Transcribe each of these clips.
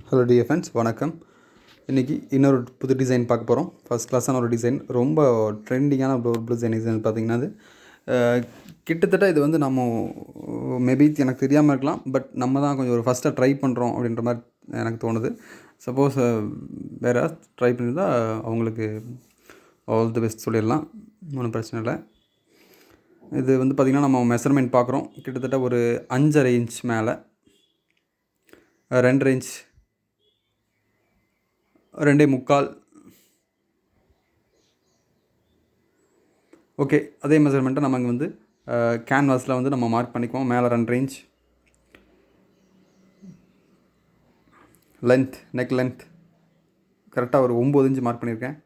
Hello dear friends, வணக்கம். இன்றைக்கி இன்னொரு புது டிசைன் பார்க்க போகிறோம். ஃபஸ்ட் கிளாஸான ஒரு டிசைன், ரொம்ப ட்ரெண்டிங்கான ஒரு டிசைன் பார்த்திங்கன்னா அது கிட்டத்தட்ட இது வந்து நம்ம மேபி எனக்கு தெரியாமல் இருக்கலாம், பட் நம்ம தான் கொஞ்சம் ஒரு ஃபஸ்ட்டாக ட்ரை பண்ணுறோம் அப்படின்ற மாதிரி எனக்கு தோணுது. சப்போஸ் வேறு ட்ரை பண்ணியிருந்தால் அவங்களுக்கு ஆல் தி பெஸ்ட் சொல்லிடலாம், ஒன்றும் பிரச்சனை இல்லை. இது வந்து பார்த்திங்கன்னா நம்ம மெஷர்மெண்ட் பார்க்குறோம். கிட்டத்தட்ட ஒரு 5.5 இன்ச் மேலே 2 இன்ச் 2.25. ஓகே, அதே மெஷர்மெண்ட்டை நம்ம இங்கே வந்து கேன்வாஸில் வந்து நம்ம மார்க் பண்ணிக்குவோம். மேலே 2 இன்ச் லென்த், நெக் லென்த் கரெக்டாக ஒரு 9 இன்ச் மார்க் பண்ணியிருக்கேன்.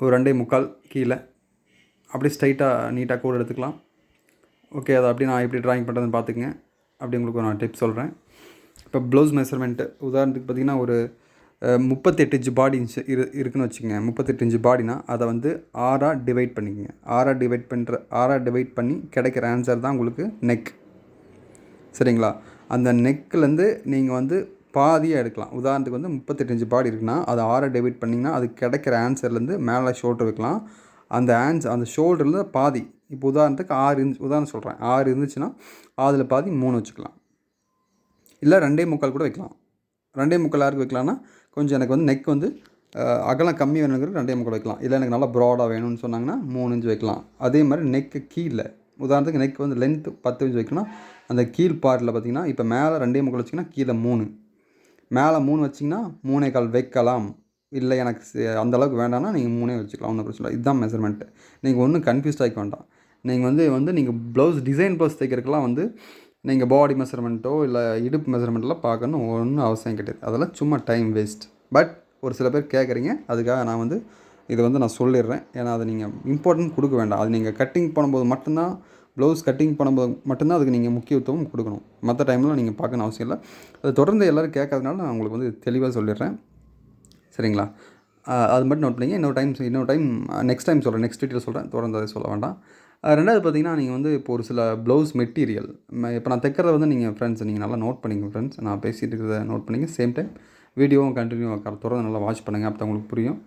ஒரு 2.25 கீழே அப்படியே ஸ்ட்ரைட்டாக நீட்டாக கூட எடுத்துக்கலாம். ஓகே, அதை அப்படி நான் எப்படி ட்ராயிங் பண்ணுறதுன்னு பார்த்துக்குங்க. அப்படி உங்களுக்கு நான் டிப்ஸ் சொல்கிறேன். இப்போ ப்ளவுஸ் மெஷர்மெண்ட்டு உதாரணத்துக்கு பார்த்திங்கன்னா ஒரு 38 இன்ச் பாடி இருக்குதுன்னு வச்சுக்கோங்க. 38 இன்ச் பாடினா அதை வந்து 6ஆக டிவைட் பண்ணிக்கோங்க. 6ஆக டிவைட் பண்ணி கிடைக்கிற ஆன்சர் தான் உங்களுக்கு நெக். சரிங்களா? அந்த நெக்கிலேருந்து நீங்கள் வந்து பாதியாக எடுக்கலாம். உதாரணத்துக்கு வந்து 38 இன்ச் பாடி இருக்குன்னா அதை 6ஆக டிவைட் பண்ணிங்கன்னா அது கிடைக்கிற ஆன்சர்லேருந்து மேலே ஷோல்டர் வைக்கலாம். அந்த ஷோல்டர்லேருந்து பாதி, இப்போ உதாரணத்துக்கு 6 இன்ச் உதாரணம் சொல்கிறேன், 6 இருந்துச்சுன்னா அதில் பாதி 3 வச்சுக்கலாம். இல்லை 2.25 கூட வைக்கலாம். 2.25 யாருக்கு வைக்கலாம்னா, கொஞ்சம் எனக்கு வந்து நெக் வந்து அகலம் கம்மி வேணுங்கிறது 2.25 வைக்கலாம். இல்லை எனக்கு நல்லா ப்ராடாக வேணும்னு சொன்னாங்கன்னா 3 இன்ச் வைக்கலாம். அதே மாதிரி நெக்கு கீழே உதாரணத்துக்கு நெக் வந்து லென்த்து 10 இன்ச் வைக்கணும்னா அந்த கீழ் பார்ட்டில் பார்த்திங்கன்னா இப்போ மேலே 2.25 வச்சிங்கன்னா கீழே 3, மேலே 3 வச்சிங்கன்னா 3.25 வைக்கலாம். இல்லை எனக்கு அந்தளவுக்கு வேண்டாம்னா நீங்கள் 3 வச்சுக்கலாம், ஒன்றும் பிரச்சனை இல்லை. இதுதான் மெஷர்மெண்ட்டு. நீங்கள் ஒன்றும் கன்ஃபியூஸ் ஆகிக்க வேண்டாம். நீங்கள் வந்து நீங்கள் டிசைன் ப்ளவுஸ் தைக்கிறதுக்கெலாம் வந்து நீங்கள் பாடி மெஷர்மெண்ட்டோ இல்லை இடுப்பு மெஷர்மெண்ட்டெலாம் பார்க்கணும் ஒன்றும் அவசியம் கிடையாது. அதெல்லாம் சும்மா டைம் வேஸ்ட். பட் ஒரு சில பேர் கேட்குறீங்க, அதுக்காக நான் வந்து இதை வந்து நான் சொல்லிடுறேன். ஏன்னா அதை நீங்கள் இம்பார்ட்டன்ட் கொடுக்க வேண்டாம். அது நீங்கள் கட்டிங் பண்ணும்போது மட்டும்தான், ப்ளவுஸ் கட்டிங் பண்ணும்போது மட்டும்தான் அதுக்கு நீங்கள் முக்கியத்துவம் கொடுக்கணும். மற்ற டைம்லாம் நீங்கள் பார்க்கணும் அவசியம் இல்லை. அது தொடர்ந்து எல்லோரும் கேட்கறதுனால நான் உங்களுக்கு வந்து தெளிவாக சொல்லிடுறேன். சரிங்களா? அது மட்டும் நோட் பண்ணிங்க. இன்னொரு டைம் நெக்ஸ்ட் டைம் சொல்கிறேன், நெக்ஸ்ட் டீட்டெயில் சொல்கிறேன். தொடர்ந்து அதை சொல்ல வேண்டாம். ரெண்டாவது பார்த்திங்கன்னா, நீங்கள் வந்து இப்போ ஒரு சில ப்ளவுஸ் மெட்டீரியல் இப்போ நான் தைக்கிறத வந்து நீங்கள் நல்லா நோட் பண்ணிங்க ஃப்ரெண்ட்ஸ். நான் பேசிகிட்டு இருக்கிறத நோட் பண்ணிங்க. சேம் டைம் வீடியோவும் கண்டினியூ தொடர்ந்து நல்லா வாட்ச் பண்ணுங்கள், அப்போ தான் உங்களுக்கு புரியும்.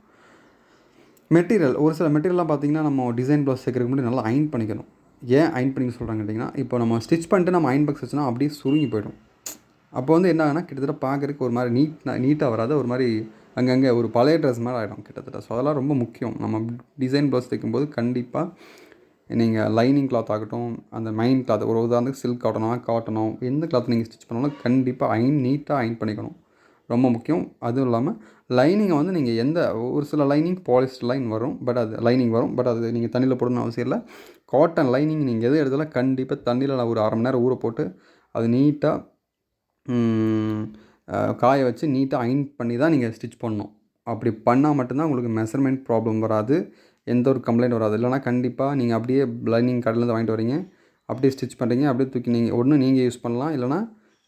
மெட்டீரியல் ஒரு சில மெட்டீரியல்லாம் பார்த்திங்கன்னா நம்ம டிசைன் ப்ளவுஸ் தைக்கிறதுக்கு முன்னாடி நல்லா அயன் பண்ணிக்கணும். ஏன் அயன் பண்ணிக்க சொல்கிறாங்க கேட்டிங்கன்னா, இப்போ நம்ம ஸ்டிச் பண்ணிட்டு நம்ம அயன் பாக்ஸ் வச்சுனா அப்படியே சுருங்கி போயிடும். அப்போ வந்து என்ன ஆகுனா கிட்டத்தட்ட பார்க்குறதுக்கு ஒரு மாதிரி நீட்டாக வராது, ஒரு மாதிரி அங்கங்கே ஒரு பழைய ட்ரெஸ் மாதிரி ஆகிடும் கிட்டத்தட்ட. ஸோ அதெல்லாம் ரொம்ப முக்கியம். நம்ம டிசைன் ப்ளவுஸ் தைக்கும்போது கண்டிப்பாக நீங்கள் லைனிங் கிளாத் ஆகட்டும், அந்த மெயின் கிளாத், ஒரு உதாரணத்துக்கு சில்க் காட்டனோ எந்த கிளாத் நீங்கள் ஸ்டிச் பண்ணாலும் கண்டிப்பாக நீட்டாக அயன் பண்ணிக்கணும், ரொம்ப முக்கியம். அதுவும் இல்லாமல் லைனிங்கை வந்து நீங்கள் ஒரு சில லைனிங் பாலிஸ்டர் லைன் வரும், பட் அது நீங்கள் தண்ணியில் போடணும்னு அவசியம் இல்லை. காட்டன் லைனிங் நீங்கள் எது எடுத்தாலும் கண்டிப்பாக தண்ணியில் ஒரு 1/2 மணி நேரம் ஊற போட்டு அது நீட்டாக காய வச்சு நீட்டாக அயன் பண்ணி தான் நீங்கள் ஸ்டிச் பண்ணணும். அப்படி பண்ணால் மட்டும்தான் உங்களுக்கு மெஷர்மெண்ட் ப்ராப்ளம் வராது, எந்த ஒரு கம்ப்ளைண்ட் வராது. இல்லைனா கண்டிப்பாக நீங்கள் அப்படியே லைனிங் கடையிலேருந்து வாங்கிட்டு வரீங்க, அப்படியே ஸ்டிச் பண்ணுறீங்க, அப்படியே தூக்கி நீங்கள் யூஸ் பண்ணலாம். இல்லைனா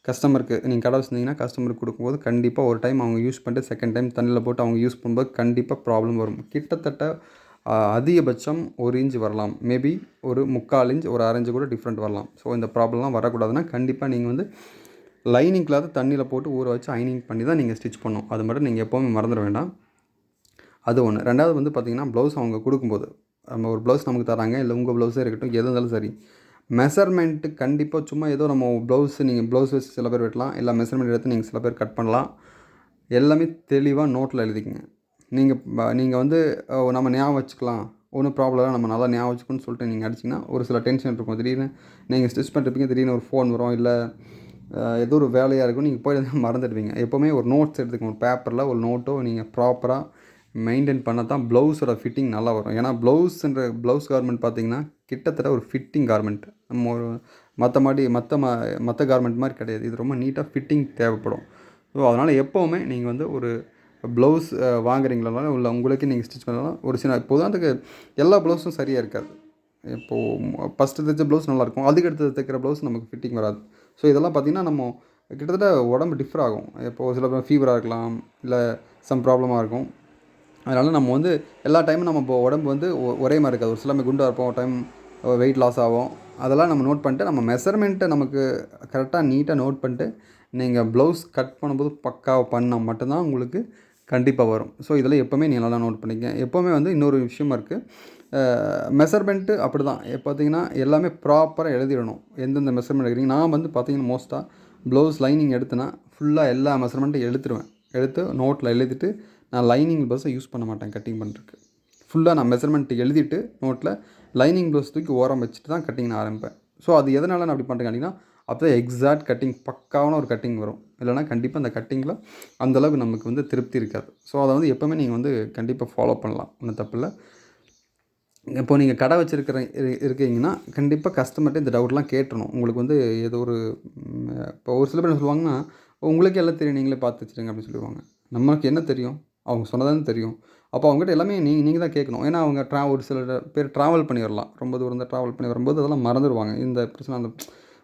கஸ்டமருக்கு நீங்கள் கடை வச்சுருந்தீங்கன்னா கஸ்டமருக்கு கொடுக்கும்போது கண்டிப்பாக ஒரு டைம் அவங்க யூஸ் பண்ணிட்டு செகண்ட் டைம் தண்ணியில் போட்டு அவங்க யூஸ் பண்ணும்போது கண்டிப்பாக ப்ராப்ளம் வரும். கிட்டத்தட்ட அதிகபட்சம் 1 இன்ச் வரலாம், மேபி ஒரு 3/4 இன்ச், ஒரு 1/2 இன்ச் கூட டிஃப்ரெண்ட் வரலாம். ஸோ இந்த ப்ராப்ளம்லாம் வரக்கூடாதுன்னா கண்டிப்பாக நீங்கள் வந்து லைனிங் கிளாத்தை தண்ணியில் போட்டு ஊற வச்சு அயனிங் பண்ணி தான் நீங்கள் ஸ்டிச் பண்ணணும். அது மட்டும் நீங்கள் எப்போவுமே மறந்துட வேண்டாம். அது ஒன்று. ரெண்டாவது வந்து பார்த்திங்கன்னா, ப்ளவுஸ் அவங்க கொடுக்கும்போது நம்ம ஒரு ப்ளவுஸ் நமக்கு தராங்க, இல்லை உங்கள் ப்ளவுஸே இருக்கட்டும், எது இருந்தாலும் சரி, மெஷர்மெண்ட்டு கண்டிப்பாக சும்மா ஏதோ நம்ம நீங்கள் ப்ளவுஸ் வச்சு சில பேர் வெட்டலாம், இல்லை மெஷர்மெண்ட் எடுத்து நீங்கள் சில பேர் கட் பண்ணலாம். எல்லாமே தெளிவாக நோட்டில் எழுதிக்கங்க. நீங்கள் வந்து நம்ம ஞாபகம் வச்சுக்கலாம், ஒன்றும் ப்ராப்ளம் இல்லை, நம்ம நல்லா ஞாபகம் வச்சுக்கணும்னு சொல்லிட்டு நீங்கள் அடிச்சிங்கன்னா ஒரு சில டென்ஷன் இருக்கும். திடீர்னு நீங்கள் ஸ்டிச் பண்ணிருப்பீங்க, திடீர்னு ஒரு ஃபோன் வரும், இல்லை ஏதோ ஒரு வேலையாக இருக்கும், நீங்கள் போய் மறந்துடுவீங்க. எப்போவுமே ஒரு நோட்ஸ் எடுத்துக்கணும். ஒரு பேப்பரில் ஒரு நோட்டோ நீங்கள் ப்ராப்பராக மெயின்டைன் பண்ணால் தான் ப்ளவுஸோட ஃபிட்டிங் நல்லா வரும். ஏன்னா ப்ளவுஸ் கார்மெண்ட் பார்த்திங்கன்னா கிட்டத்தட்ட ஒரு ஃபிட்டிங் கார்மெண்ட். நம்ம ஒரு மற்ற கார்மெண்ட் மாதிரி கிடையாது. இது ரொம்ப நீட்டாக ஃபிட்டிங் தேவைப்படும். ஸோ அதனால் எப்போவுமே நீங்கள் வந்து ஒரு ப்ளவுஸ் வாங்குறீங்களாலும் இல்லை உங்களுக்கு நீங்கள் ஸ்டிச் பண்ணலாம், ஒரு சின்ன இப்போ உதாரணத்துக்கு எல்லா ப்ளவுஸும் சரியாக இருக்காது. இப்போது ஃபஸ்ட்டு தைச்ச ப்ளவுஸ் நல்லாயிருக்கும், அதுக்கு அடுத்து தைக்கிற ப்ளவுஸ் நமக்கு ஃபிட்டிங் வராது. ஸோ இதெல்லாம் பார்த்திங்கன்னா நம்ம கிட்டத்தட்ட உடம்பு டிஃபர் ஆகும். இப்போது சில பேர் ஃபீவராக இருக்கலாம், இல்லை சம் ப்ராப்ளமாக இருக்கும். அதனால் நம்ம வந்து எல்லா டைமும் நம்ம இப்போ உடம்பு வந்து ஒரே மாதிரி இருக்காது. ஒரு சில குண்டாக இருப்போம், ஒரு டைம் வெயிட் லாஸ் ஆகும். அதெல்லாம் நம்ம நோட் பண்ணிட்டு நம்ம மெஷர்மெண்ட்டை நமக்கு கரெக்டாக நீட்டாக நோட் பண்ணிட்டு நீங்கள் ப்ளவுஸ் கட் பண்ணும்போது பக்காவாக பண்ணால் மட்டும்தான் உங்களுக்கு கண்டிப்பாக வரும். ஸோ இதில் எப்போவுமே நீங்கள் நல்லா நோட் பண்ணிக்கங்க. எப்போவுமே வந்து இன்னொரு விஷயமா இருக்குது, மெஷர்மெண்ட்டு அப்படி தான் பார்த்தீங்கன்னா எல்லாமே ப்ராப்பராக எழுதிடணும். எந்தெந்த மெஷர்மெண்ட் எடுக்கிறீங்க. நான் வந்து பார்த்தீங்கன்னா மோஸ்ட்டாக ப்ளவுஸ் லைனிங் எடுத்தேன்னா ஃபுல்லாக எல்லா மெஷர்மெண்ட்டும் எடுத்து நோட்டில் எழுதிட்டு நான் லைனிங் ப்ளவுஸை யூஸ் பண்ண மாட்டேன் கட்டிங் பண்ணுறதுக்கு. ஃபுல்லாக நான் மெஷர்மெண்ட் எழுதிட்டு நோட்டில் லைனிங் ப்ளவுஸ் தூக்கி ஓரம் வச்சுட்டு தான் கட்டிங் நான் ஆரம்பிப்பேன். ஸோ அது எதனால் நான் அப்படி பண்ணுறேன் அப்படின்னா, அப்போ தான் எக்ஸாக்ட் கட்டிங் பக்காவான ஒரு கட்டிங் வரும். இல்லைனா கண்டிப்பாக அந்த கட்டிங்கில் அந்தளவுக்கு நமக்கு வந்து திருப்தி இருக்காது. ஸோ அதை வந்து எப்போவுமே நீங்கள் வந்து கண்டிப்பாக ஃபாலோ பண்ணலாம், ஒன்றும் தப்பில்லை. இப்போது நீங்கள் கடை இருக்கீங்கன்னா கண்டிப்பாக கஸ்டமர்கிட்ட இந்த டவுட்லாம் கேட்டுறணும். உங்களுக்கு வந்து ஏதோ ஒரு இப்போ ஒரு சில பேர் என்ன சொல்லுவாங்கன்னா, உங்களுக்கே எல்லாம் தெரியும், நீங்களே பார்த்து வச்சுருங்க அப்படின்னு சொல்லுவாங்க. நமக்கு என்ன தெரியும்? அவங்க சொன்னதானே தெரியும். அப்போ அவங்ககிட்ட எல்லாமே நீங்கள் தான் கேட்கணும். ஏன்னா அவங்க ஒரு சில பேர் ட்ராவல் பண்ணி வரலாம். ரொம்ப தூரம் தான் ட்ராவல் பண்ணி வரும்போது அதெல்லாம் மறந்துடுவாங்க. இந்த பிரச்சனை அந்த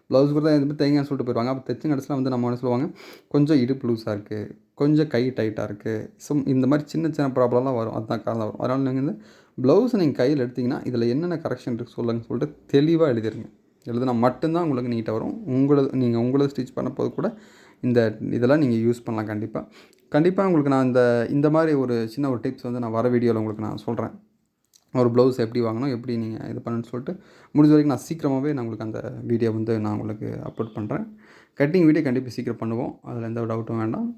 ப்ளவுஸ் கூட தான் எதுவுமே தைங்கன்னு சொல்லிட்டு போயிடுவாங்க. அப்போ தைச்ச கடைசியில் வந்து நம்ம என்ன சொல்லுவாங்க, கொஞ்சம் இடுப்பு லூஸாக இருக்குது, கொஞ்சம் கை டைட்டாக இருக்குது. ஸோ இந்த மாதிரி சின்ன சின்ன ப்ராப்ளம்லாம் வரும். அதுதான் காரணம் வரும். அதனால் நீங்கள் வந்து ப்ளவுஸை நீங்கள் கையில் எடுத்திங்கன்னா இதில் என்னென்ன கரெக்ஷன் இருக்குது சொல்லுங்கன்னு சொல்லிட்டு தெளிவாக எழுதிருங்க. எழுதுனா மட்டும்தான் உங்களுக்கு நீட்டாக வரும். உங்களது ஸ்டிச் பண்ண போது கூட இதெல்லாம் நீங்கள் யூஸ் பண்ணலாம் கண்டிப்பாக உங்களுக்கு நான் இந்த மாதிரி ஒரு சின்ன ஒரு டிப்ஸ் வந்து நான் வர வீடியோவில் உங்களுக்கு நான் சொல்கிறேன். ஒரு ப்ளவுஸ் எப்படி வாங்கணும், எப்படி நீங்கள் இது பண்ணணும்னு சொல்லிட்டு முடிஞ்ச வரைக்கும் நான் சீக்கிரமாகவே நான் உங்களுக்கு அந்த வீடியோ வந்து நான் உங்களுக்கு அப்லோட் பண்ணுறேன். கட்டிங் வீடியோ கண்டிப்பாக சீக்கிரம் பண்ணுவோம். அதில் எந்த டவுட்டும் வேண்டாம்.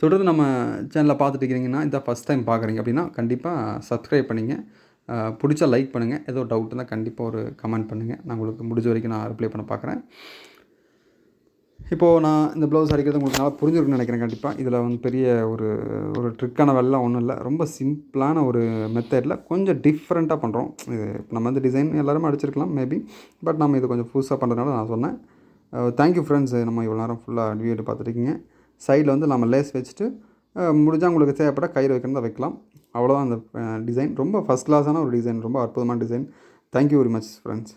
தொடர்ந்து நம்ம சேனலை பார்த்துட்டு இருக்கிறீங்கன்னா, இதான் ஃபஸ்ட் டைம் பார்க்குறீங்க அப்படின்னா கண்டிப்பாக சப்ஸ்கிரைப் பண்ணிங்க. பிடிச்சா லைக் பண்ணுங்கள். ஏதோ டவுட் இருந்தால் கண்டிப்பாக ஒரு கமெண்ட் பண்ணுங்கள். நான் உங்களுக்கு முடிஞ்ச வரைக்கும் நான் ரிப்ளை பண்ண பார்க்குறேன். இப்போது நான் இந்த ப்ளவுஸ் அடிக்கிறது உங்களுக்கு நல்லா புரிஞ்சிருக்குன்னு நினைக்கிறேன். கண்டிப்பாக இதில் வந்து பெரிய ஒரு ட்ரிக்கான வேலைலாம் ஒன்றும் இல்லை. ரொம்ப சிம்பிளான ஒரு மெத்தடில் கொஞ்சம் டிஃப்ரெண்ட்டாக பண்ணுறோம். இது நம்ம வந்து டிசைன் எல்லாருமே அடிச்சிருக்கலாம் மேபி. பட் நம்ம இது கொஞ்சம் புதுசாக பண்ணுறதுனால நான் சொன்னேன். Thank you friends. நம்ம இவ்வளோ நேரம் ஃபுல்லாக வீடியோ பார்த்துருக்கீங்க. சைடில் வந்து நம்ம லேஸ் வச்சுட்டு முடிஞ்சால் உங்களுக்கு தேவைப்பட்ட கயிறு வைக்கிறதா வைக்கலாம். அவ்வளோதான் அந்த டிசைன். ரொம்ப ஃபஸ்ட் கிளாஸான ஒரு டிசைன், ரொம்ப அற்புதமான design. Thank you very much friends.